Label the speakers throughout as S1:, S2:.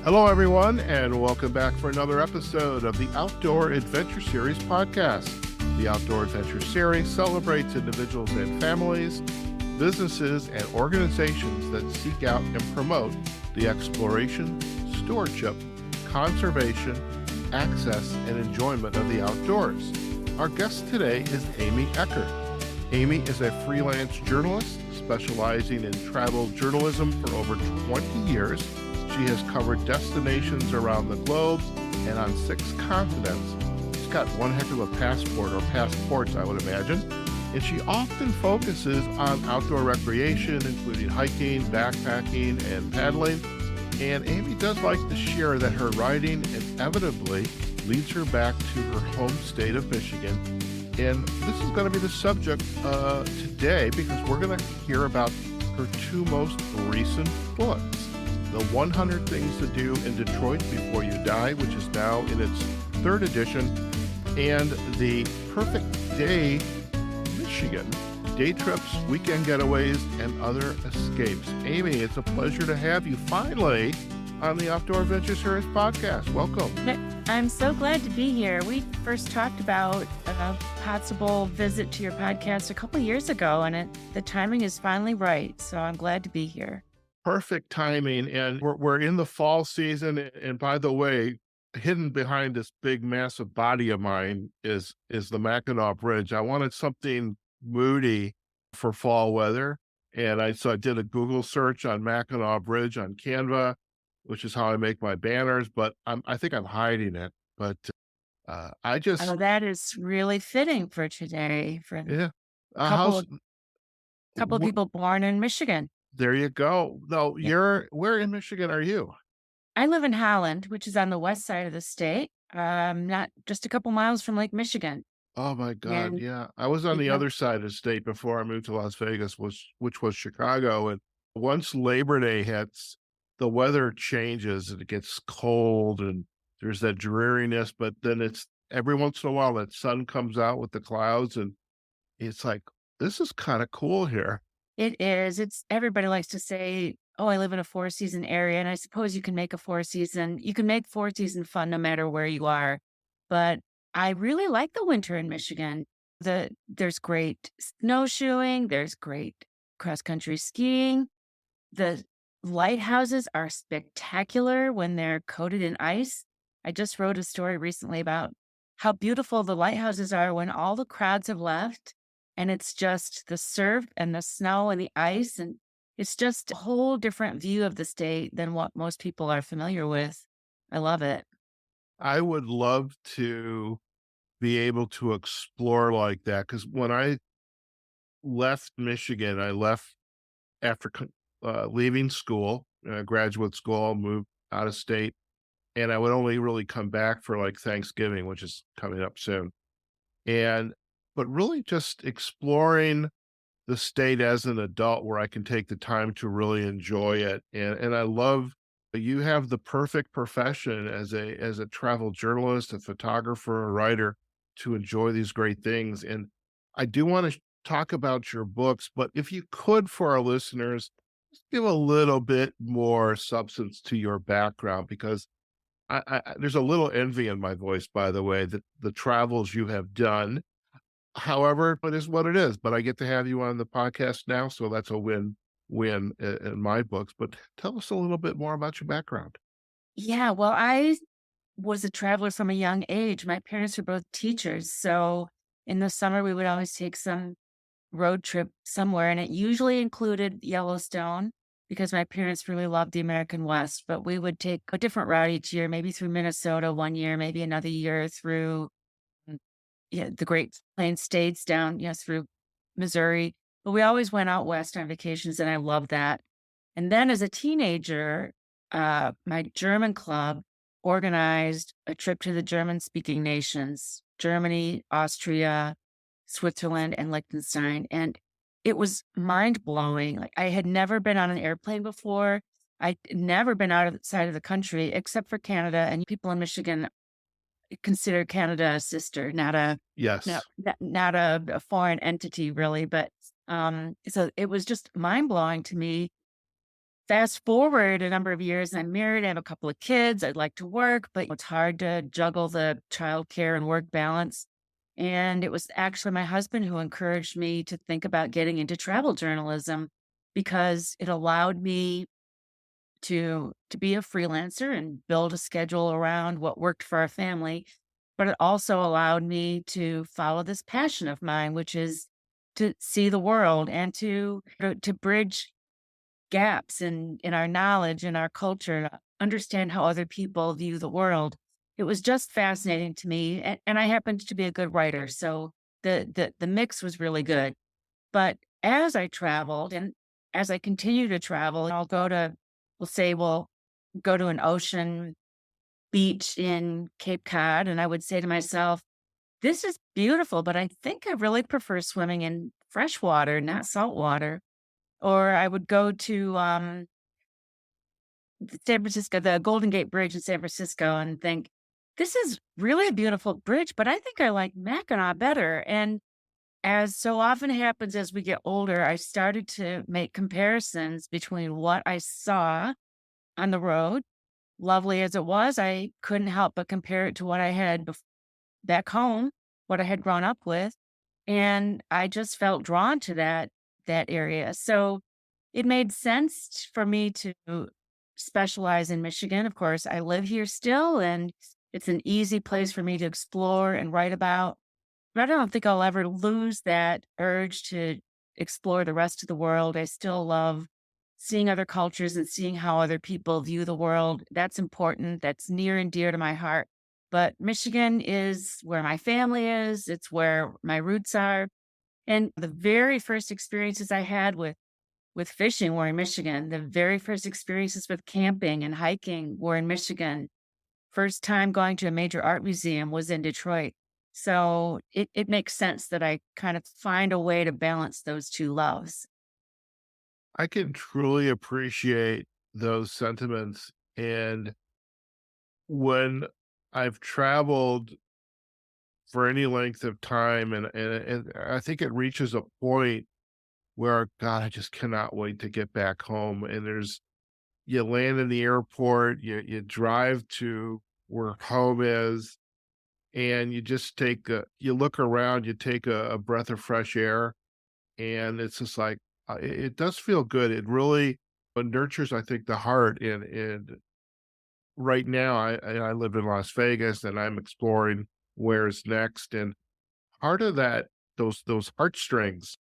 S1: Hello, everyone, and welcome back for another episode of the Outdoor Adventure Series podcast. The Outdoor Adventure Series celebrates individuals and families, businesses, and organizations that seek out and promote the exploration, stewardship, conservation, access, and enjoyment of the outdoors. Our guest today is Amy Eckert. Amy is a freelance journalist specializing in travel journalism for over 20 years. She has covered destinations around the globe and on 6 continents. She's got one heck of a passport, or passports, I would imagine. And she often focuses on outdoor recreation, including hiking, backpacking, and paddling. And Amy does like to share that her writing inevitably leads her back to her home state of Michigan. And this is going to be the subject today, because we're going to hear about her 2 most recent books. The 100 Things to Do in Detroit Before You Die, which is now in its 3rd edition, and The Perfect Day Michigan, day trips, weekend getaways, and other escapes. Amy, it's a pleasure to have you finally on the Outdoor Adventure Series podcast. Welcome.
S2: I'm so glad to be here. We first talked about a possible visit to your podcast a couple years ago, and the timing is finally right. So I'm glad to be here.
S1: Perfect timing, and we're in the fall season. And by the way, hidden behind this big, massive body of mine is the Mackinac Bridge. I wanted something moody for fall weather, and so I did a Google search on Mackinac Bridge on Canva, which is how I make my banners. But I think I'm hiding it. But I just
S2: that is really fitting for today. For
S1: yeah,
S2: a couple of people born in Michigan.
S1: There you go. No, where in Michigan are you?
S2: I live in Holland, which is on the west side of the state. Not just a couple miles from Lake Michigan.
S1: Oh my God,
S2: And
S1: yeah. I was on the other side of the state before I moved to Las Vegas, which was Chicago. And once Labor Day hits, the weather changes and it gets cold and there's that dreariness, but then it's every once in a while that sun comes out with the clouds and it's like, this is kind of cool here.
S2: it is. Everybody likes to say, "Oh, I live in a 4-season area," and I suppose you can make 4-season fun no matter where you are. But I really like the winter in Michigan. There's great snowshoeing, there's great cross-country skiing. The lighthouses are spectacular when they're coated in ice. I just wrote a story recently about how beautiful the lighthouses are when all the crowds have left, and it's just the surf and the snow and the ice, and it's just a whole different view of the state than what most people are familiar with. I love it.
S1: I would love to be able to explore like that, because when I left Michigan, I left after leaving school, graduate school, moved out of state, and I would only really come back for like Thanksgiving, which is coming up soon. But really just exploring the state as an adult where I can take the time to really enjoy it. And I love that you have the perfect profession as a travel journalist, a photographer, a writer to enjoy these great things. And I do want to talk about your books, but if you could, for our listeners, just give a little bit more substance to your background, because there's a little envy in my voice, by the way, that the travels you have done. However, it is what it is, but I get to have you on the podcast now, so that's a win-win in my books. But tell us a little bit more about your background.
S2: Yeah, well, I was a traveler from a young age. My parents were both teachers, so in the summer we would always take some road trip somewhere, and it usually included Yellowstone because my parents really loved the American West. But we would take a different route each year, maybe through Minnesota one year, maybe another year through the Great Plains states down, through Missouri. But we always went out west on vacations, and I loved that. And then as a teenager, my German club organized a trip to the German-speaking nations, Germany, Austria, Switzerland, and Liechtenstein. And it was mind-blowing. Like, I had never been on an airplane before. I'd never been outside of the country except for Canada. And people in Michigan consider Canada a sister, not
S1: Yes.
S2: not a foreign entity, really. But so it was just mind-blowing to me Fast forward a number of years, I'm married, I have a couple of kids, I'd like to work, but it's hard to juggle the childcare and work balance. And it was actually my husband who encouraged me to think about getting into travel journalism because it allowed me to be a freelancer and build a schedule around what worked for our family, but it also allowed me to follow this passion of mine, which is to see the world and to bridge gaps in our knowledge and our culture, understand how other people view the world. It was just fascinating to me, and I happened to be a good writer, so the mix was really good. But as I traveled and as I continue to travel, I'll go to, we'll say, we'll go to an ocean beach in Cape Cod, and I would say to myself, "This is beautiful, but I think I really prefer swimming in fresh water, not salt water." Or I would go to San Francisco, the Golden Gate Bridge in San Francisco, and think, "This is really a beautiful bridge, but I think I like Mackinac better." And as so often happens as we get older, I started to make comparisons between what I saw on the road, lovely as it was. I couldn't help but compare it to what I had back home, what I had grown up with, and I just felt drawn to that area. So it made sense for me to specialize in Michigan. Of course, I live here still, and it's an easy place for me to explore and write about. But I don't think I'll ever lose that urge to explore the rest of the world. I still love seeing other cultures and seeing how other people view the world. That's important. That's near and dear to my heart. But Michigan is where my family is, it's where my roots are. And the very first experiences I had with fishing were in Michigan. The very first experiences with camping and hiking were in Michigan. First time going to a major art museum was in Detroit. So it makes sense that I kind of find a way to balance those two loves.
S1: I can truly appreciate those sentiments. And when I've traveled for any length of time, and I think it reaches a point where, God, I just cannot wait to get back home. And you land in the airport, you drive to where home is, and you just you look around, you take a breath of fresh air, and it's just like, it does feel good. It really nurtures, I think, the heart. And right now, I live in Las Vegas, and I'm exploring where's next. And part of that, those heartstrings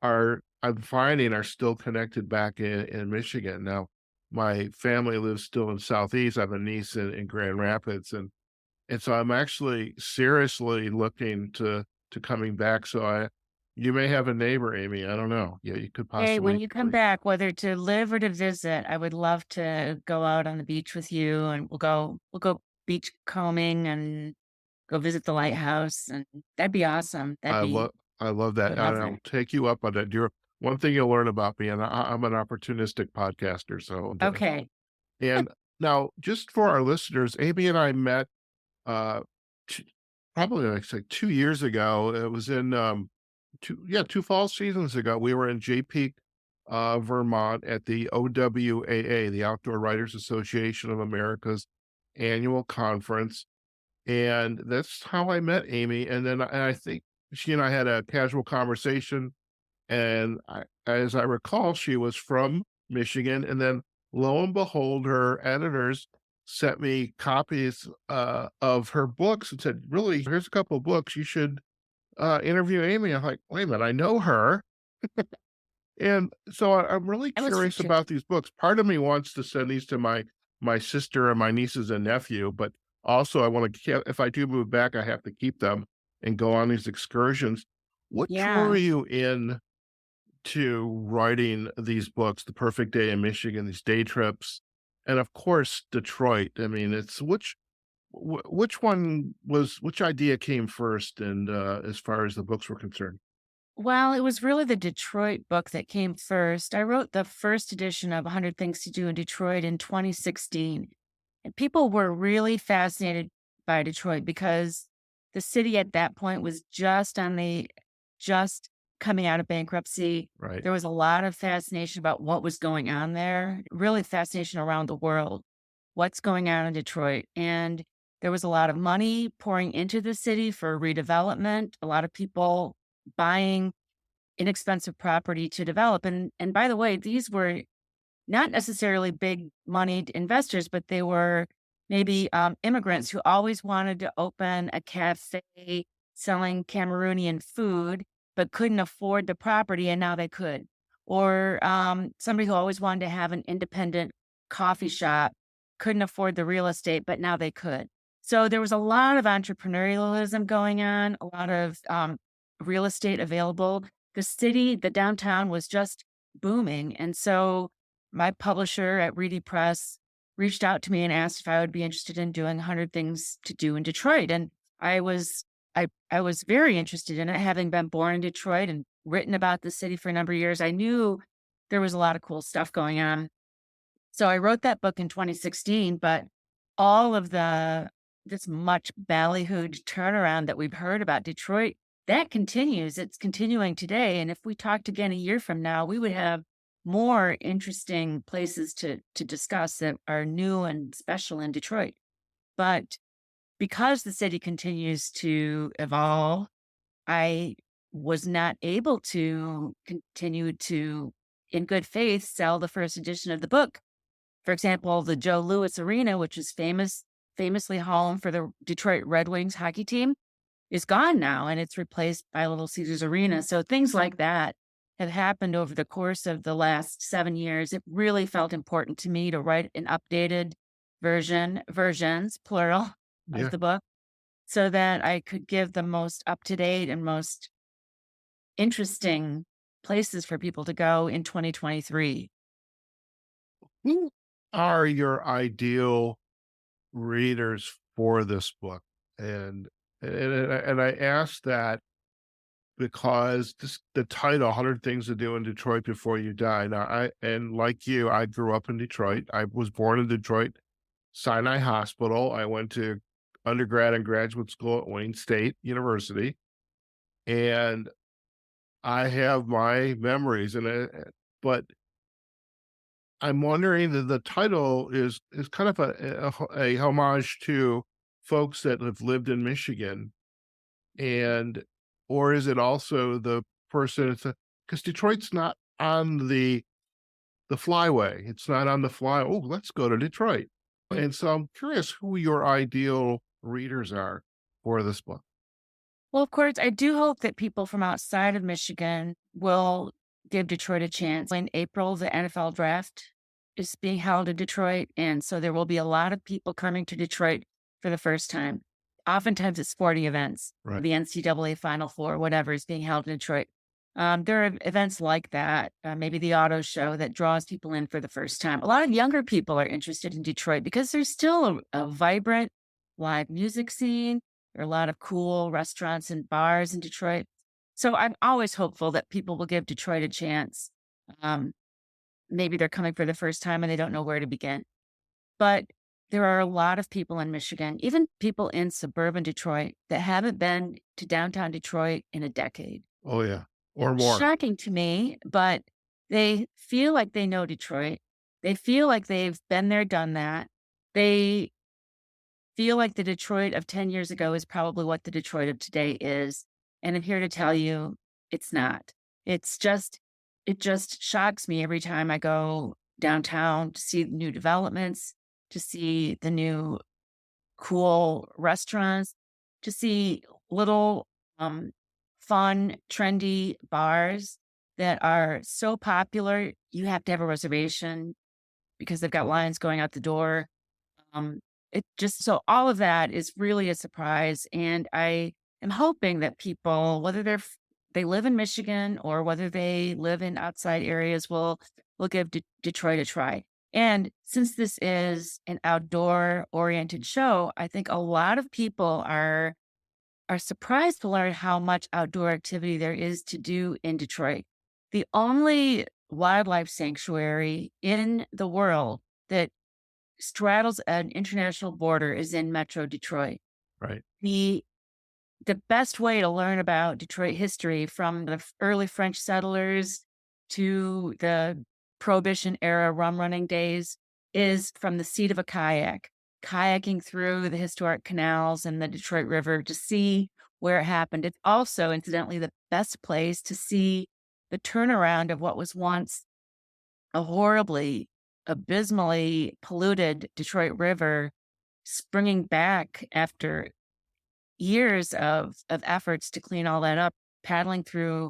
S1: I'm finding are still connected back in Michigan. Now, my family lives still in Southeast. I have a niece in Grand Rapids, and so I'm actually seriously looking to coming back. So you may have a neighbor, Amy. I don't know. Yeah, you could
S2: Hey, when
S1: possibly.
S2: you come back, whether to live or to visit, I would love to go out on the beach with you and we'll go beach combing and go visit the lighthouse, and that'd be awesome.
S1: I love I love
S2: I
S1: that,
S2: would
S1: and
S2: love
S1: I'll
S2: that.
S1: take you up on that. You're one thing you'll learn about me, and I'm an opportunistic podcaster. So,
S2: Okay.
S1: and now, just for our listeners, Amy and I met uh, t probably, like, say, 2 years ago. It was in, 2 fall seasons ago. We were in J. Peak, Vermont, at the OWAA, the Outdoor Writers Association of America's annual conference, and that's how I met Amy. And then I think she and I had a casual conversation, and as I recall, she was from Michigan, and then lo and behold, her editors sent me copies, of her books and said, "Really, here's a couple of books. You should, interview Amy." I'm like, "Wait a minute, I know her." And so I'm really
S2: That was
S1: curious about these books. Part of me wants to send these to my sister and my nieces and nephew, but also I wanna if I do move back, I have to keep them and go on these excursions. What drew
S2: yeah.
S1: you in to writing these books, The Perfect Day in Michigan, these day trips, and of course, Detroit? I mean, it's which one was which idea came first and, as far as the books were concerned?
S2: Well, it was really the Detroit book that came first. I wrote the first edition of 100 Things to Do in Detroit in 2016. And people were really fascinated by Detroit because the city at that point was just coming out of bankruptcy.
S1: Right.
S2: There was a lot of fascination about what was going on there, really fascination around the world. What's going on in Detroit? And there was a lot of money pouring into the city for redevelopment, a lot of people buying inexpensive property to develop. And by the way, these were not necessarily big moneyed investors, but they were maybe immigrants who always wanted to open a cafe selling Cameroonian food, but couldn't afford the property, and now they could. Or somebody who always wanted to have an independent coffee shop, couldn't afford the real estate, but now they could. So there was a lot of entrepreneurialism going on, a lot of real estate available. The city, the downtown was just booming. And so my publisher at Reedy Press reached out to me and asked if I would be interested in doing 100 Things to Do in Detroit. And I was I was very interested in it, having been born in Detroit and written about the city for a number of years. I knew there was a lot of cool stuff going on. So I wrote that book in 2016, but all of this much ballyhooed turnaround that we've heard about Detroit, that continues. It's continuing today. And if we talked again a year from now, we would have more interesting places to discuss that are new and special in Detroit. But because the city continues to evolve, I was not able to continue to, in good faith, sell the first edition of the book. For example, the Joe Louis Arena, which is famously home for the Detroit Red Wings hockey team, is gone now, and it's replaced by Little Caesars Arena. So things like that have happened over the course of the last 7 years. It really felt important to me to write an updated versions, plural, of
S1: Yeah.
S2: the book so that I could give the most up to date and most interesting places for people to go in 2023.
S1: Who are your ideal readers for this book? And I ask that because the title, 100 Things to Do in Detroit Before You Die. Now, like you, I grew up in Detroit. I was born in Detroit, Sinai Hospital. I went to undergrad and graduate school at Wayne State University, and I have my memories. But I'm wondering that the title is kind of a homage to folks that have lived in Michigan, and or is it also the person? Because Detroit's not on the flyway. It's not on the fly. Oh, let's go to Detroit. And so I'm curious who your ideal readers are for this book.
S2: Well, of course, I do hope that people from outside of Michigan will give Detroit a chance. In April, the NFL draft is being held in Detroit. And so there will be a lot of people coming to Detroit for the first time. Oftentimes it's sporting events,
S1: Right.
S2: the NCAA Final Four, whatever is being held in Detroit. There are events like that, maybe the auto show that draws people in for the first time. A lot of younger people are interested in Detroit because there's still a vibrant live music scene. There are a lot of cool restaurants and bars in Detroit. So I'm always hopeful that people will give Detroit a chance. Um, Maybe they're coming for the first time and they don't know where to begin. But there are a lot of people in Michigan, even people in suburban Detroit, that haven't been to downtown Detroit in a decade.
S1: Oh, yeah. Or more.
S2: Shocking to me, but they feel like they know Detroit. They feel like they've been there, done that. They feel like the Detroit of 10 years ago is probably what the Detroit of today is. And I'm here to tell you it's not. It's just, it just shocks me every time I go downtown to see the new developments, to see the new cool restaurants, to see little fun, trendy bars that are so popular. You have to have a reservation because they've got lines going out the door. Um, it just so all of that is really a surprise, and I am hoping that people, whether they live in Michigan or whether they live in outside areas, will give Detroit a try. And since this is an outdoor oriented show, I think a lot of people are surprised to learn how much outdoor activity there is to do in Detroit. The only wildlife sanctuary in the world that straddles an international border is in Metro Detroit.
S1: Right.
S2: The the best way to learn about Detroit history from the early French settlers to the Prohibition era rum running days is from the seat of a kayak, kayaking through the historic canals and the Detroit River to see where it happened. It's also, incidentally, the best place to see the turnaround of what was once a horribly, abysmally polluted Detroit River springing back after years of efforts to clean all that up, paddling through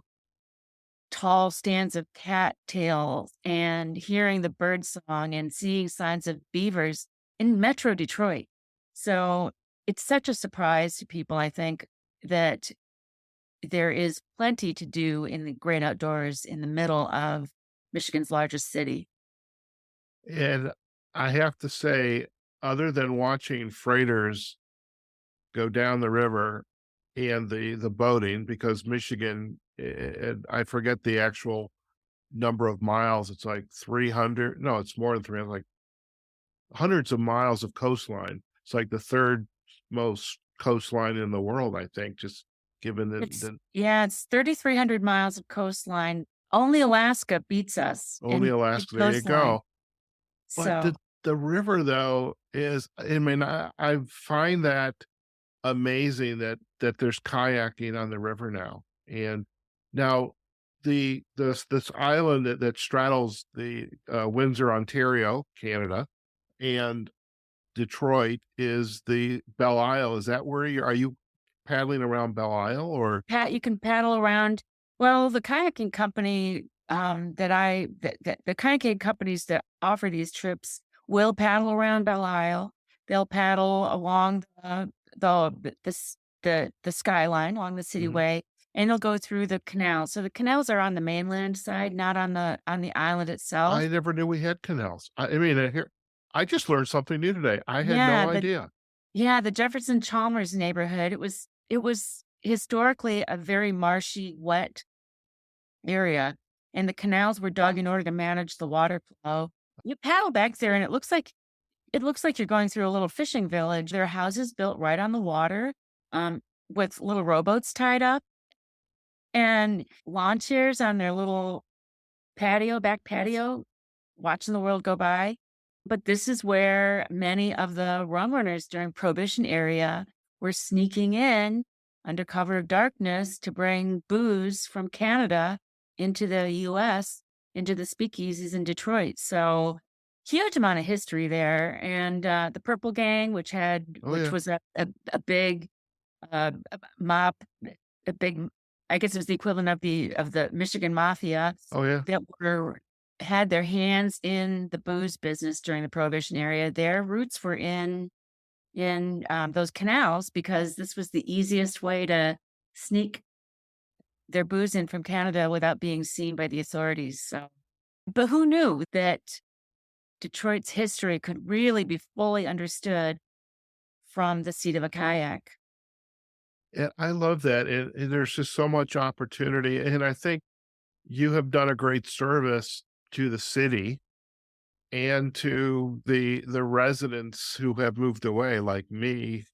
S2: tall stands of cattails and hearing the bird song and seeing signs of beavers in Metro Detroit. So it's such a surprise to people, I think, that there is plenty to do in the great outdoors in the middle of Michigan's largest city.
S1: And I have to say, other than watching freighters go down the river and the boating, because Michigan, and I forget the actual number of miles, it's like 300, no, it's more than 300, like hundreds of miles of coastline. It's like the third most coastline in the world, I think, just given
S2: It's
S1: the
S2: yeah, it's 3,300 miles of coastline. Only Alaska beats us
S1: only
S2: in
S1: Alaska. There you
S2: coastline.
S1: go. But
S2: So
S1: the river though is, I mean, I find that amazing that there's kayaking on the river now. And now this island that straddles the Windsor, Ontario, Canada, and Detroit is the Belle Isle. Is that where you are you paddling around Belle Isle or
S2: you can paddle around. Well, the kayaking company that the kayaking companies that offer these trips will paddle around Belle Isle. They'll paddle along the skyline along the
S1: Mhm.
S2: cityway, and they'll go through the canals. So the canals are on the mainland side, not on the island itself.
S1: I never knew we had canals. I mean, here I just learned something new today. I had no
S2: Yeah,
S1: idea.
S2: the Jefferson Chalmers neighborhood. It was historically a very marshy, wet area, and the canals were dug in order to manage the water flow. You paddle back there, and it looks like you're going through a little fishing village. There are houses built right on the water, um, with little rowboats tied up, and lawn chairs on their little back patio, watching the world go by. But this is where many of the rum runners during Prohibition area were sneaking in under cover of darkness to bring booze from Canada into the US, into the speakeasies in Detroit. So huge amount of history there. And the Purple Gang,
S1: Oh,
S2: which
S1: yeah.
S2: was a big mob, a big, I guess it was the equivalent of the Michigan Mafia
S1: Oh, yeah.
S2: that had their hands in the booze business during the Prohibition era. Their roots were in those canals because this was the easiest way to sneak their booze in from Canada without being seen by the authorities. So, but who knew that Detroit's history could really be fully understood from the seat of a kayak?
S1: And I love that, and there's just so much opportunity, and I think you have done a great service to the city and to the residents who have moved away like me,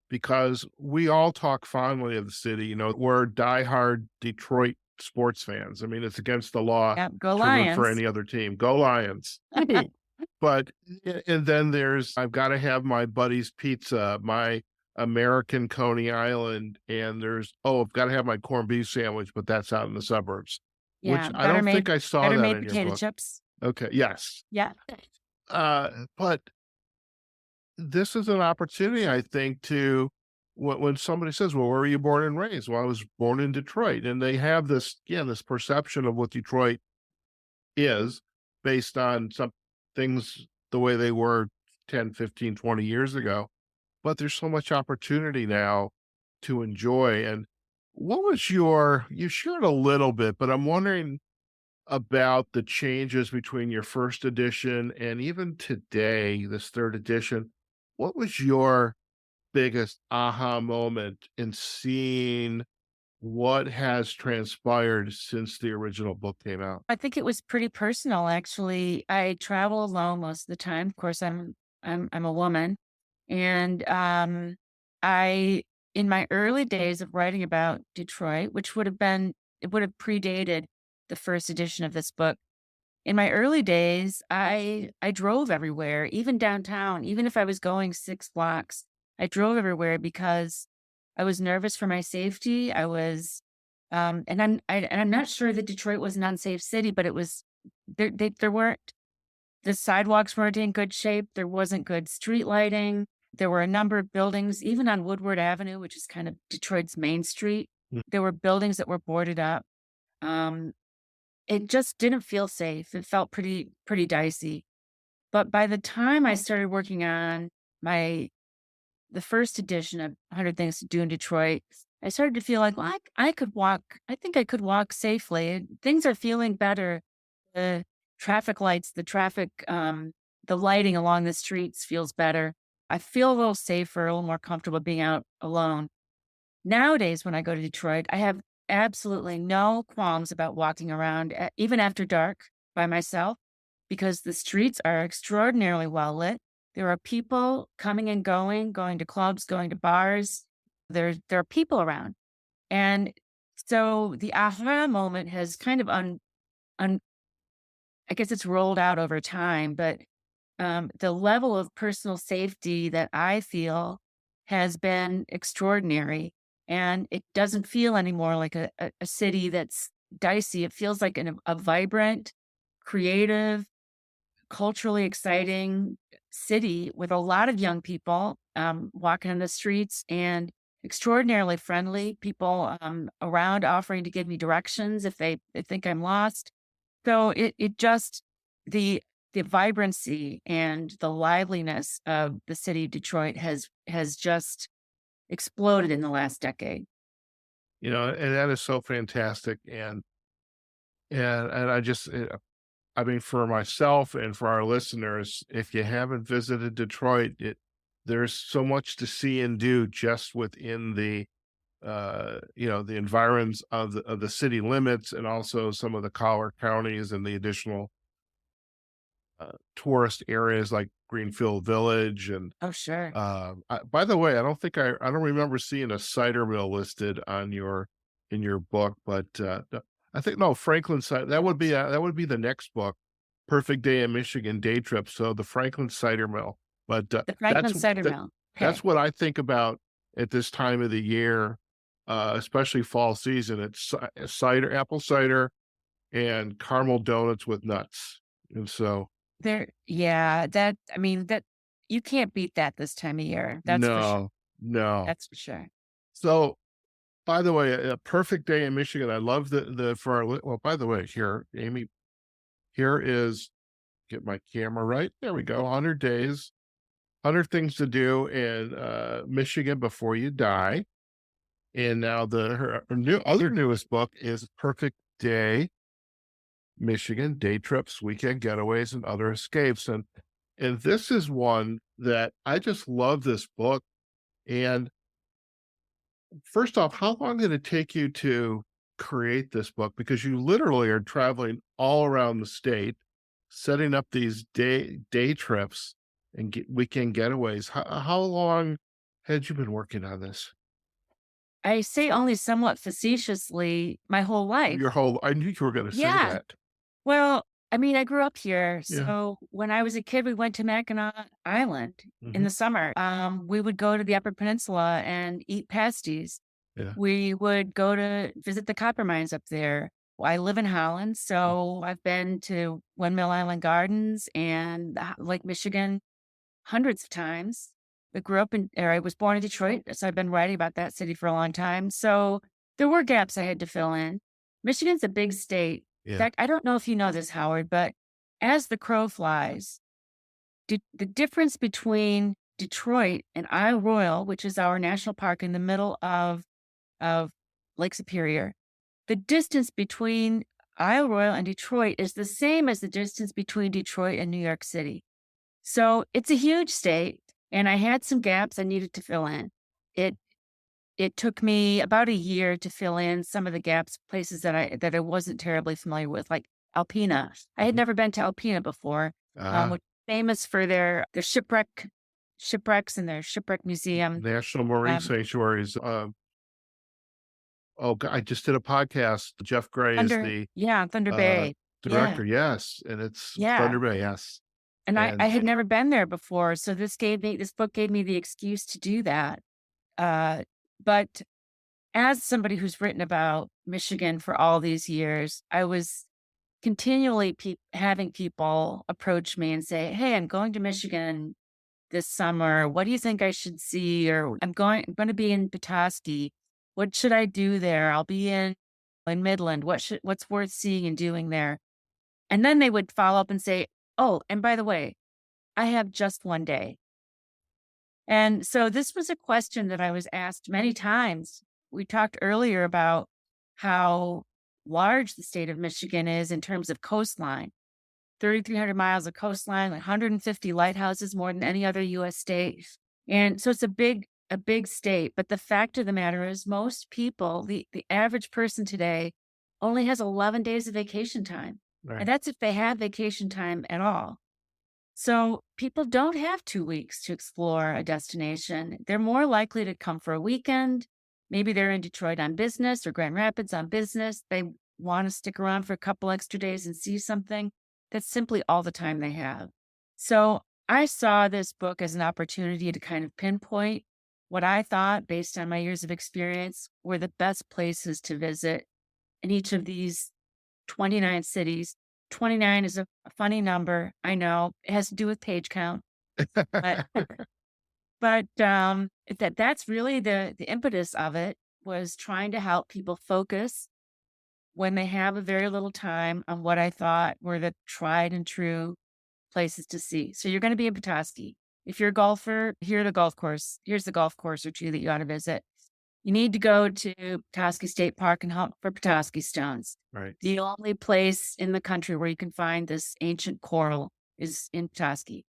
S1: because we all talk fondly of the city. You know, we're diehard Detroit sports fans. I mean, it's against the law
S2: Yeah, go
S1: to root for
S2: Lions.
S1: any other team. Go Lions. But and then there's I've gotta have my buddy's pizza, my American Coney Island, and there's I've gotta have my corned beef sandwich, but that's out in the suburbs, which
S2: Yeah,
S1: I don't think I saw
S2: better
S1: that
S2: made
S1: in your
S2: potato
S1: book.
S2: chips.
S1: Okay, yes.
S2: Yeah.
S1: But this is an opportunity, I think, to when somebody says, "Well, where were you born and raised?" "Well, I was born in Detroit," and they have this perception of what Detroit is based on some things the way they were 10, 15, 20 years ago. But there's so much opportunity now to enjoy. And what was you shared a little bit, but I'm wondering about the changes between your first edition and even today, this third edition. What was your biggest aha moment in seeing what has transpired since the original book came out?
S2: I think it was pretty personal, actually. I travel alone most of the time. Of course, I'm a woman, and I in my early days of writing about Detroit, which it would have predated the first edition of this book. In my early days, I drove everywhere, even downtown, even if I was going 6 blocks. I drove everywhere because I was nervous for my safety. I was, and I'm not sure that Detroit was an unsafe city, but it was there weren't the sidewalks weren't in good shape. There wasn't good street lighting. There were a number of buildings, even on Woodward Avenue, which is kind of Detroit's main street.
S1: Mm.
S2: There were buildings that were boarded up. Um, it just didn't feel safe. It felt pretty dicey. But by the time I started working on my the first edition of 100 Things to Do in Detroit, I started to feel like, well, I could walk. I think I could walk safely. Things are feeling better. The traffic lights, the lighting along the streets feels better. I feel a little safer, a little more comfortable being out alone. Nowadays, when I go to Detroit, I have absolutely no qualms about walking around, even after dark, by myself, because the streets are extraordinarily well lit. There are people coming and going to clubs, going to bars. There are people around, and so the aha moment has kind of un I guess it's rolled out over time, but the level of personal safety that I feel has been extraordinary. And it doesn't feel anymore like a city that's dicey. It feels like a vibrant, creative, culturally exciting city with a lot of young people walking on the streets and extraordinarily friendly people around offering to give me directions if they think I'm lost. So it just the vibrancy and the liveliness of the city of Detroit has just exploded in the last decade.
S1: And that is so fantastic. And I just, I mean, for myself and for our listeners, if you haven't visited Detroit, there's so much to see and do just within the environs of the city limits, and also some of the collar counties and the additional tourist areas like Greenfield Village. And
S2: Oh, sure.
S1: by the way, I don't remember seeing a cider mill listed on in your book, but I think no, Franklin cider. That would be the next book, Perfect Day in Michigan Day Trip. So the Franklin cider mill, but
S2: The Franklin Cider Mill.
S1: that's
S2: Okay.
S1: what I think about at this time of the year, especially fall season. It's cider, apple cider, and caramel donuts with nuts, and so
S2: Yeah, that I mean, that you can't beat that this time of year. That's for sure.
S1: no, no.
S2: That's for sure.
S1: So, by the way, a perfect day in Michigan. I love the for our well, by the way, here, Amy, here is get my camera right. There we go. 100 days, 100 things to do in Michigan before you die. And now her newest book is Perfect Day Michigan Day Trips, Weekend Getaways, and Other Escapes. And this is one that I just love this book. And first off, how long did it take you to create this book? Because you literally are traveling all around the state, setting up these day trips and weekend getaways. How long had you been working on this?
S2: I say only somewhat facetiously my whole life.
S1: I knew you were going to say
S2: Yeah.
S1: that.
S2: Well, I mean, I grew up here.
S1: Yeah.
S2: So when I was a kid, we went to Mackinac Island in
S1: Hmm.
S2: the summer. We would go to the Upper Peninsula and eat pasties.
S1: Yeah.
S2: We would go to visit the copper mines up there. I live in Holland, so I've been to Windmill Island Gardens and Lake Michigan hundreds of times. I was born in Detroit, so I've been writing about that city for a long time. So there were gaps I had to fill in. Michigan's a big state. In
S1: Yeah.
S2: fact, I don't know if you know this, Howard, but as the crow flies, the difference between Detroit and Isle Royale, which is our national park in the middle of Lake Superior, the distance between Isle Royale and Detroit is the same as the distance between Detroit and New York City. So it's a huge state, and I had some gaps I needed to fill in. It it took me about a year to fill in some of the gaps, places that I wasn't terribly familiar with, like Alpena. I had
S1: Mhm.
S2: never been to Alpena before,
S1: Ah,
S2: which is famous for their shipwreck shipwrecks and their shipwreck museum.
S1: National Marine
S2: Um,
S1: Sanctuaries. I just did a podcast. Jeff Gray is
S2: Thunder,
S1: the
S2: yeah, Thunder
S1: uh,
S2: Bay. Yeah,
S1: director. Yes, and it's
S2: yeah.
S1: Thunder Bay. Yes,
S2: And I
S1: and
S2: had never been there before, so this book gave me the excuse to do that. Uh, but as somebody who's written about Michigan for all these years, I was continually having people approach me and say, "Hey, I'm going to Michigan this summer. What do you think I should see?" Or I'm going to be in Petoskey. What should I do there? I'll be in Midland. What's worth seeing and doing there?" And then they would follow up and say, "Oh, and by the way, I have just one day." And so this was a question that I was asked many times. We talked earlier about how large the state of Michigan is in terms of coastline. 3,300 miles of coastline, 150 lighthouses, more than any other US state. And so it's a big state, but the fact of the matter is most people, the average person today only has 11 days of vacation time. And
S1: right.
S2: that's if they have vacation time at all. So people don't have 2 weeks to explore a destination. They're more likely to come for a weekend. Maybe they're in Detroit on business or Grand Rapids on business. They want to stick around for a couple extra days and see something. That's simply all the time they have. So I saw this book as an opportunity to kind of pinpoint what I thought, based on my years of experience, were the best places to visit in each of these 29 cities. 29 is a funny number. I know. It has to do with page count, but that's really the impetus of it, was trying to help people focus when they have a very little time on what I thought were the tried and true places to see. So you're going to be in Petoskey. If you're a golfer, here the golf course. Here's the golf course or two that you ought to visit. You need to go to Petoskey State Park and hunt for Petoskey stones.
S1: Right.
S2: The only place in the country where you can find this ancient coral is in Petoskey.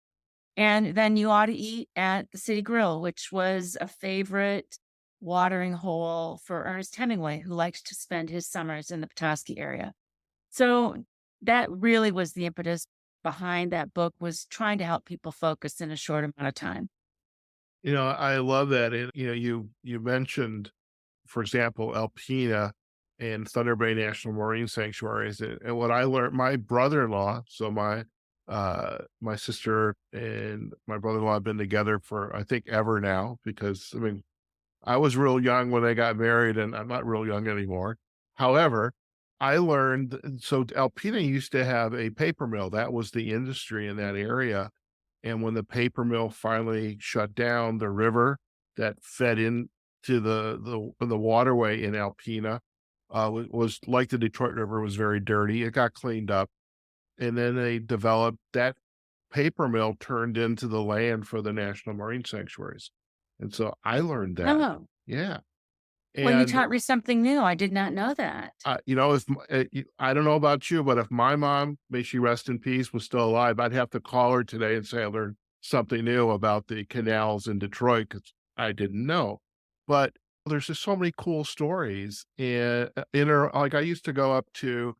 S2: And then you ought to eat at the City Grill, which was a favorite watering hole for Ernest Hemingway, who liked to spend his summers in the Petoskey area. So that really was the impetus behind that book, was trying to help people focus in a short amount of time.
S1: I love that. And you mentioned, for example, Alpena and Thunder Bay National Marine Sanctuaries. And what I learned, my brother-in-law, so my sister and my brother-in-law have been together for I think ever now, because I mean I was real young when they got married, and I'm not real young anymore. However, I learned so Alpena used to have a paper mill. That was the industry in that area. And when the paper mill finally shut down, the river that fed into the waterway in Alpena was like the Detroit River, was very dirty. It got cleaned up, and then they developed that paper mill turned into the land for the National Marine Sanctuaries. And so I learned that.
S2: Oh,
S1: Yeah.
S2: well, you
S1: And
S2: taught me something new. I did not know that.
S1: if I don't know about you, but if my mom, may she rest in peace, was still alive, I'd have to call her today and say I learned something new about the canals in Detroit, because I didn't know. But there's just so many cool stories in her. Like I used to go up to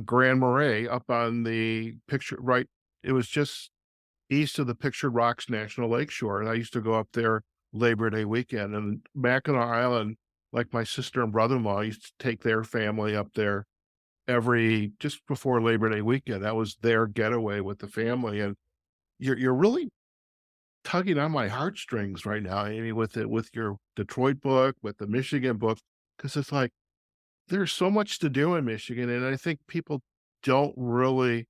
S1: Grand Marais up on the picture right. It was just east of the Pictured Rocks National Lakeshore, and I used to go up there Labor Day weekend. And Mackinac Island, like my sister and brother-in-law used to take their family up there every just before Labor Day weekend. That was their getaway with the family, and you're really tugging on my heartstrings right now, Amy, with your Detroit book, with the Michigan book, because it's like there's so much to do in Michigan, and I think people don't really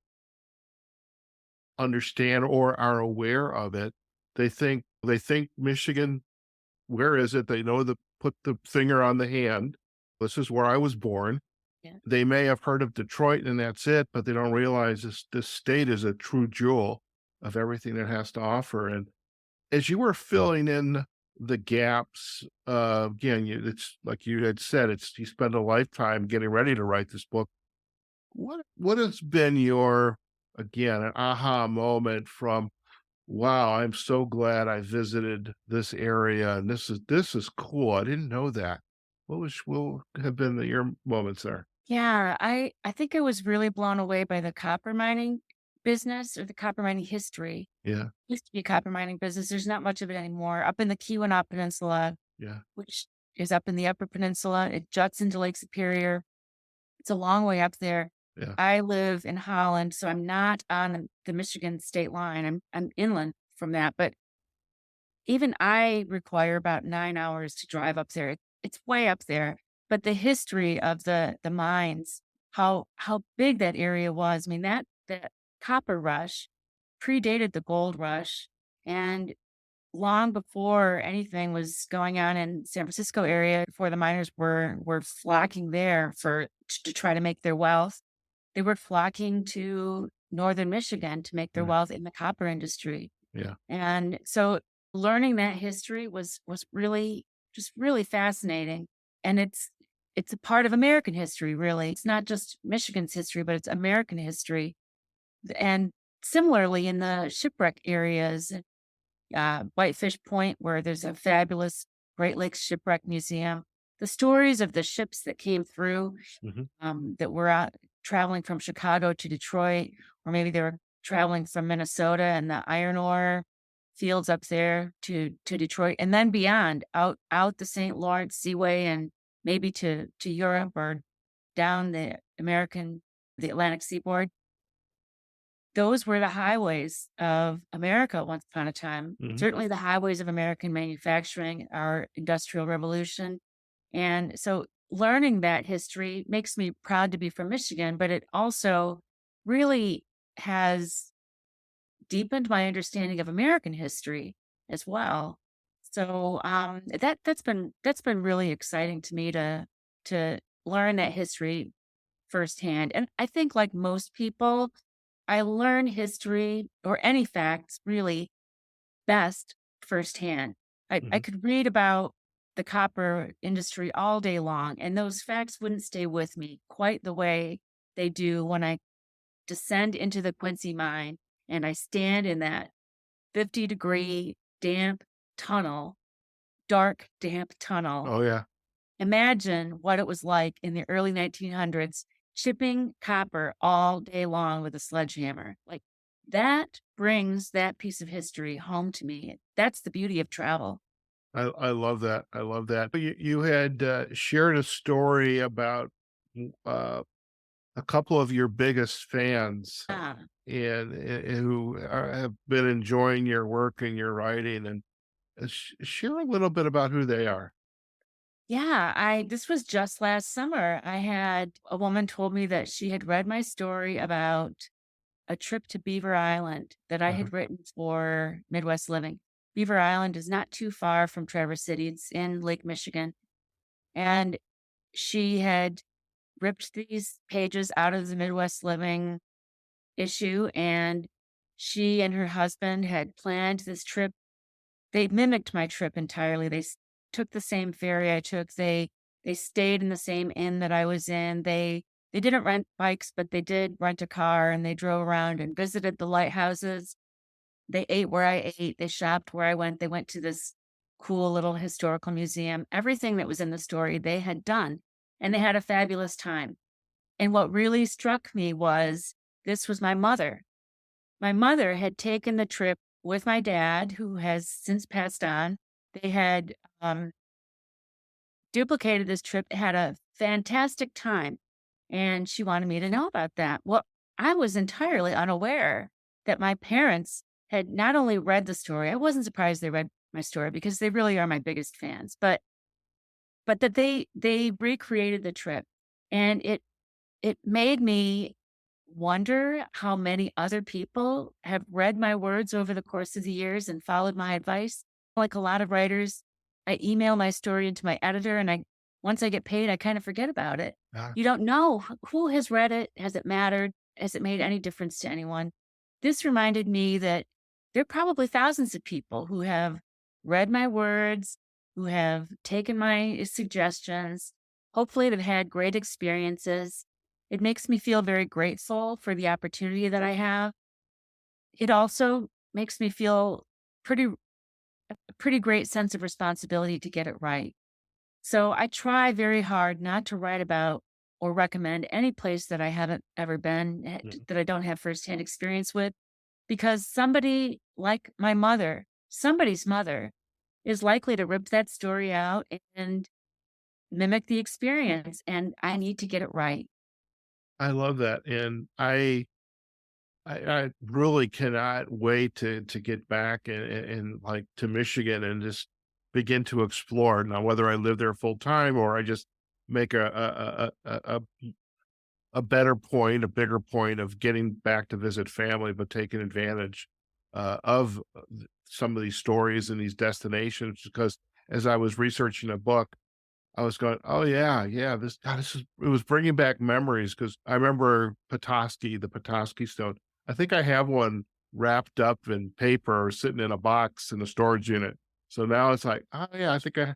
S1: understand or are aware of it. They think Michigan, where is it? They know the put the finger on the hand. This is where I was born.
S2: Yeah.
S1: They may have heard of Detroit and that's it, but they don't realize this state is a true jewel of everything it has to offer. And as you were filling in the gaps, again, it's like you had said, it's you spend a lifetime getting ready to write this book. What has been your, again, an aha moment from, wow, I'm so glad I visited this area, and this is cool. I didn't know that. What have been your moments there?
S2: Yeah, I think I was really blown away by the copper mining business or the copper mining history.
S1: Yeah.
S2: Used to be a copper mining business. There's not much of it anymore. Up in the Keweenaw Peninsula,
S1: Yeah.
S2: which is up in the Upper Peninsula, it juts into Lake Superior. It's a long way up there.
S1: Yeah.
S2: I live in Holland, so I'm not on the Michigan state line. I'm inland from that, but even I require about 9 hours to drive up there. It's way up there, but the history of the mines, how big that area was. I mean, that copper rush predated the gold rush, and long before anything was going on in San Francisco area, before the miners were flocking there to try to make their wealth, they were flocking to northern Michigan to make their
S1: Right.
S2: wealth in the copper industry.
S1: Yeah.
S2: And so learning that history was really just really fascinating. And it's a part of American history, really. It's not just Michigan's history, but it's American history. And similarly in the shipwreck areas, Whitefish Point, where there's a fabulous Great Lakes Shipwreck Museum. The stories of the ships that came through,
S1: Hmm.
S2: that were out traveling from Chicago to Detroit, or maybe they were traveling from Minnesota and the iron ore fields up there to Detroit, and then beyond, out the St. Lawrence Seaway and maybe to Europe or down the Atlantic seaboard. Those were the highways of America once upon a time.
S1: Hmm.
S2: Certainly the highways of American manufacturing, our industrial revolution. And so learning that history makes me proud to be from Michigan, but it also really has deepened my understanding of American history as well. So that's been really exciting to me to learn that history firsthand. And I think like most people, I learn history or any facts really best firsthand. I
S1: Hmm.
S2: could read about the copper industry all day long, and those facts wouldn't stay with me quite the way they do when I descend into the Quincy mine and I stand in that 50-degree damp tunnel, dark, damp tunnel.
S1: Oh yeah.
S2: Imagine what it was like in the early 1900s, chipping copper all day long with a sledgehammer. Like, that brings that piece of history home to me. That's the beauty of travel.
S1: I love that. I love that. But you had shared a story about uh, a couple of your biggest fans
S2: Ah,
S1: and who have been enjoying your work and your writing, and share a little bit about who they are.
S2: yeah, I this was just last summer. I had a woman told me that she had read my story about a trip to Beaver Island that I
S1: Uh-huh.
S2: had written for Midwest Living. Beaver Island is not too far from Traverse City. It's in Lake Michigan. And she had ripped these pages out of the Midwest Living issue, and she and her husband had planned this trip. They mimicked my trip entirely. Took the same ferry I took. They stayed in the same inn that I was in. They didn't rent bikes, but they did rent a car, and they drove around and visited the lighthouses. They ate where I ate. They shopped where I went. They went to this cool little historical museum. Everything that was in the story they had done, and they had a fabulous time. And what really struck me was this was my mother. My mother had taken the trip with my dad, who has since passed on. They had duplicated this trip, had a fantastic time, and she wanted me to know about that. Well, I was entirely unaware that my parents had not only read the story, I wasn't surprised they read my story because they really are my biggest fans, but that they recreated the trip. And it made me wonder how many other people have read my words over the course of the years and followed my advice. Like a lot of writers, I email my story into my editor, and I once I get paid, I kind of forget about it.
S1: Ah,
S2: You don't know who has read it. Has it mattered? Has it made any difference to anyone? This reminded me that there are probably thousands of people who have read my words, who have taken my suggestions. Hopefully, they've had great experiences. It makes me feel very grateful for the opportunity that I have. It also makes me feel pretty a pretty great sense of responsibility to get it right. So I try very hard not to write about or recommend any place that I haven't ever been,
S1: Mhm.
S2: that I don't have firsthand experience with, because somebody like my mother, somebody's mother, is likely to rip that story out and mimic the experience, and I need to get it right.
S1: I love that, and I really cannot wait to get back and, like, to Michigan and just begin to explore. Now, whether I live there full time or I just make a better point, a bigger point of getting back to visit family, but taking advantage, of, some of these stories and these destinations, because as I was researching a book, I was going, "Oh, yeah, yeah, this is" it was bringing back memories because I remember Petoskey, the Petoskey stone. I think I have one wrapped up in paper or sitting in a box in the storage unit. So now it's like, "Oh, yeah, I think I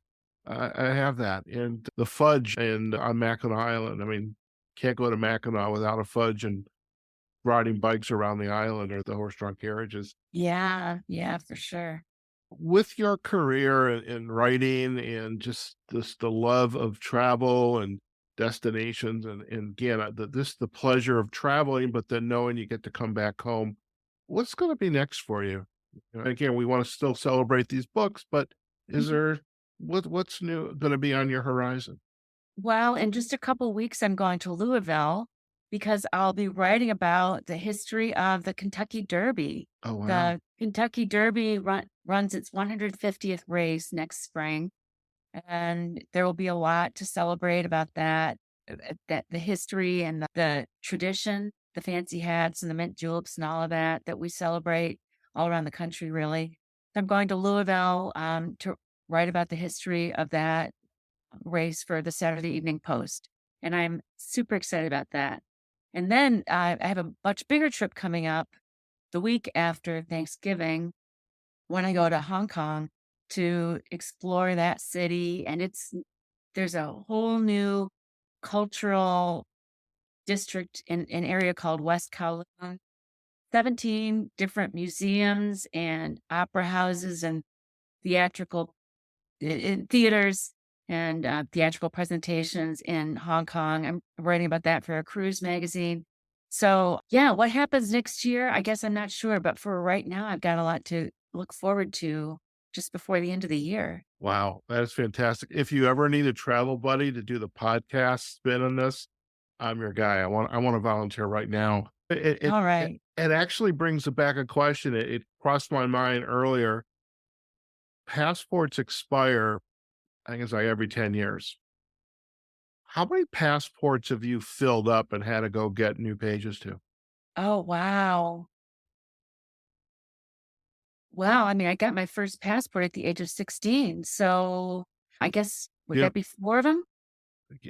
S1: have that." And the fudge and on Mackinac Island, I mean, can't go to Mackinac without a fudge and riding bikes around the island or the horse-drawn carriages.
S2: Yeah, yeah, for sure.
S1: With your career in writing and just the love of travel and destinations and again, the pleasure of traveling, but then knowing you get to come back home, what's gonna be next for you? You know, again, we wanna still celebrate these books, but is
S2: Mhm.
S1: there what's new gonna be on your horizon?
S2: Well, in just a couple weeks, I'm going to Louisville because I'll be writing about the history of the Kentucky Derby.
S1: Oh, wow.
S2: The Kentucky Derby runs its 150th race next spring, and there will be a lot to celebrate about that. That the history and the tradition, the fancy hats and the mint juleps and all of that that we celebrate all around the country, really. I'm going to Louisville to write about the history of that race for the Saturday Evening Post, and I'm super excited about that. And then I have a much bigger trip coming up the week after Thanksgiving when I go to Hong Kong to explore that city. And there's a whole new cultural district in an area called West Kowloon, 17 different museums and opera houses and theatrical in theaters and theatrical presentations in Hong Kong. I'm writing about that for a cruise magazine. So, yeah, what happens next year? I guess I'm not sure, but for right now, I've got a lot to look forward to just before the end of the year.
S1: Wow, that is fantastic. If you ever need a travel buddy to do the podcast spin on this, I'm your guy. I wanna volunteer right now.
S2: All
S1: It
S2: right.
S1: it actually brings back a question. It crossed my mind earlier. Passports expire, I think it's like every 10 years. How many passports have you filled up and had to go get new pages to?
S2: Oh, wow. Wow. I mean, I got my first passport at the age of 16. So I guess would
S1: Yeah,
S2: that be four of them?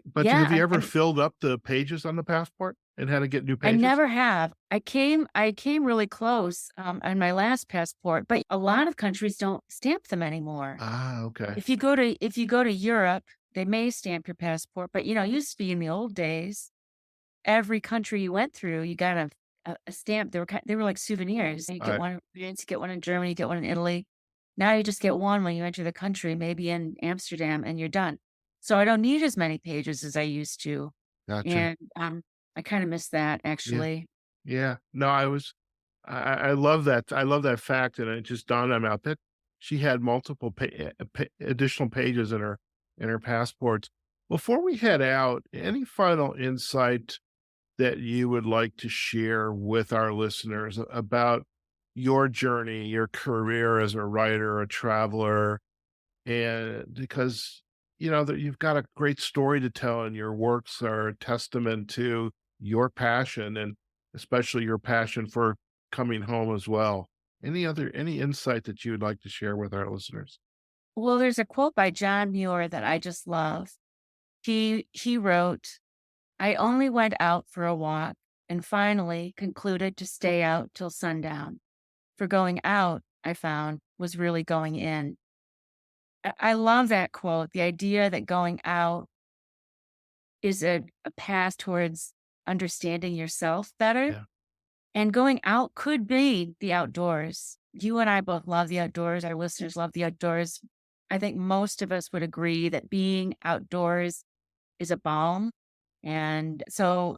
S1: but
S2: Yeah.
S1: have you ever filled up the pages on the passport and had to get new
S2: I
S1: pages?
S2: never have. I came really close, on my last passport, but a lot of countries don't stamp them anymore.
S1: Ah, okay.
S2: If you go to Europe, they may stamp your passport, but, it used to be in the old days, every country you went through, you got a stamp. They were like souvenirs. You get
S1: I
S2: one in France, you get one in Germany, you get one in Italy. Now you just get one when you enter the country, maybe in Amsterdam, and you're done. So I don't need as many pages as I used to,
S1: gotcha.
S2: and, I kinda miss that,
S1: Yeah.
S2: actually.
S1: Yeah. No, I love that. I love that fact, and it just dawned on me, I bet she had multiple additional pages in her passports. Before we head out, any final insight that you would like to share with our listeners about your journey, your career as a writer, a traveler, and because that you've got a great story to tell, and your works are a testament to your passion and especially your passion for coming home as well. Any insight that you would like to share with our listeners?
S2: Well, there's a quote by John Muir that I just love. He wrote, "I only went out for a walk and finally concluded to stay out till sundown. For going out, I found, was really going in." I love that quote. The idea that going out is a path towards understanding yourself better.
S1: Yeah.
S2: And going out could be the outdoors. You and I both love the outdoors. Our listeners love the outdoors. I think most of us would agree that being outdoors is a balm. And so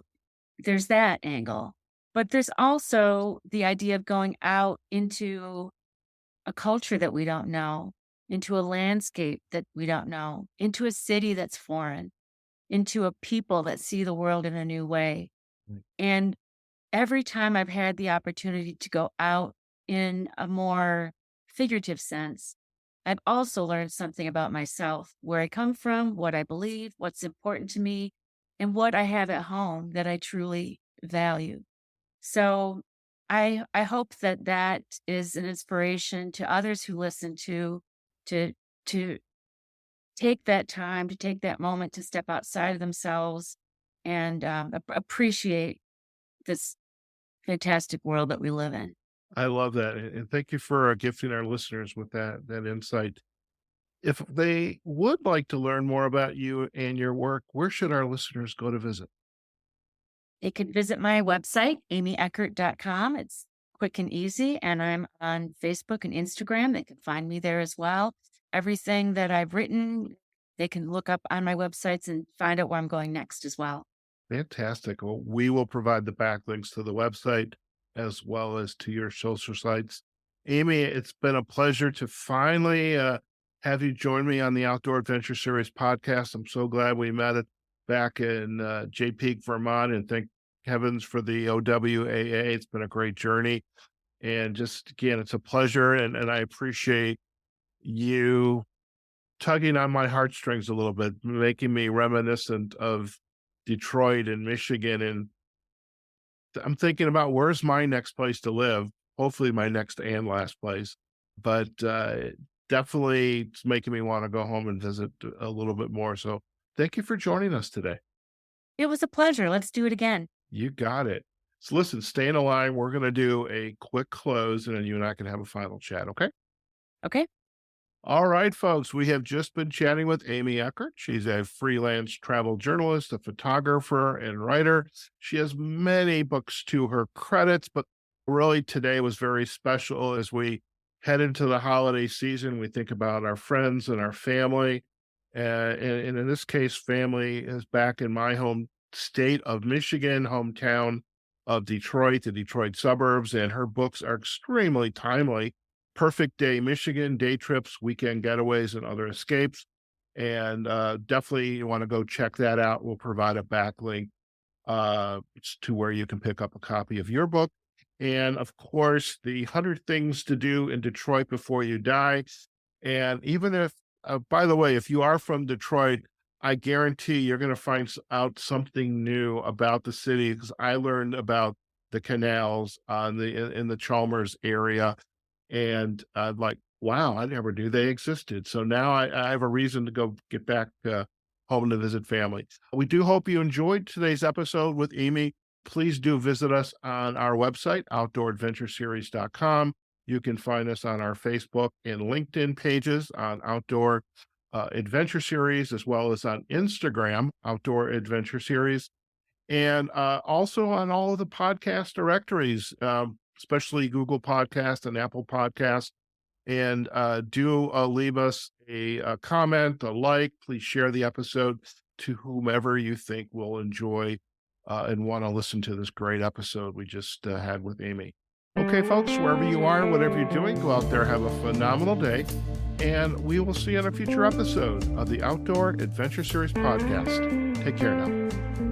S2: there's that angle. But there's also the idea of going out into a culture that we don't know, into a landscape that we don't know, into a city that's foreign, into a people that see the world in a new way.
S1: Right.
S2: And every time I've had the opportunity to go out in a more figurative sense, I've also learned something about myself, where I come from, what I believe, what's important to me, and what I have at home that I truly value. So I hope that that is an inspiration to others who listen to to take that time, to take that moment to step outside of themselves and appreciate this fantastic world that we live in.
S1: I love that. And thank you for gifting our listeners with that insight. If they would like to learn more about you and your work, where should our listeners go to visit?
S2: They can visit my website, amyeckert.com. It's quick and easy, and I'm on Facebook and Instagram. They can find me there as well. Everything that I've written, they can look up on my websites and find out where I'm going next as well.
S1: Fantastic. Well, we will provide the backlinks to the website as well as to your social sites. Amy, it's been a pleasure to finally have you join me on the Outdoor Adventure Series podcast. I'm so glad we met it back in Jay Peak, Vermont, and thank heavens for the OWAA. It's been a great journey. And just again, it's a pleasure. And I appreciate you tugging on my heartstrings a little bit, making me reminiscent of Detroit and Michigan. And I'm thinking about where's my next place to live, hopefully my next and last place. But definitely it's making me want to go home and visit a little bit more. So thank you for joining us today.
S2: It was a pleasure. Let's do it again.
S1: You got it. So listen, stay in a line. We're going to do a quick close and then you and I can have a final chat. Okay.
S2: Okay.
S1: All right, folks, we have just been chatting with Amy Eckert. She's a freelance travel journalist, a photographer, and writer. She has many books to her credits, but really today was very special as we head into the holiday season. We think about our friends and our family. And in this case, family is back in my home state of Michigan, hometown of Detroit, the Detroit suburbs, and her books are extremely timely. Perfect Day Michigan, day trips, weekend getaways, and other escapes. And definitely you want to go check that out. We'll provide a backlink to where you can pick up a copy of your book. And of course, the 100 Things to Do in Detroit Before You Die. And even if, by the way, if you are from Detroit, I guarantee you're going to find out something new about the city because I learned about the canals in the Chalmers area. And I'm like, wow, I never knew they existed. So now I have a reason to go get back home to visit family. We do hope you enjoyed today's episode with Amy. Please do visit us on our website, outdooradventureseries.com. You can find us on our Facebook and LinkedIn pages on Outdoor Adventure Series, as well as on Instagram, Outdoor Adventure Series, and also on all of the podcast directories, especially Google Podcast and Apple Podcast. And do leave us a comment, a like. Please share the episode to whomever you think will enjoy and want to listen to this great episode we just had with Amy. Okay, folks, wherever you are, whatever you're doing, go out there, have a phenomenal day. And we will see you on a future episode of the Outdoor Adventure Series podcast. Take care now.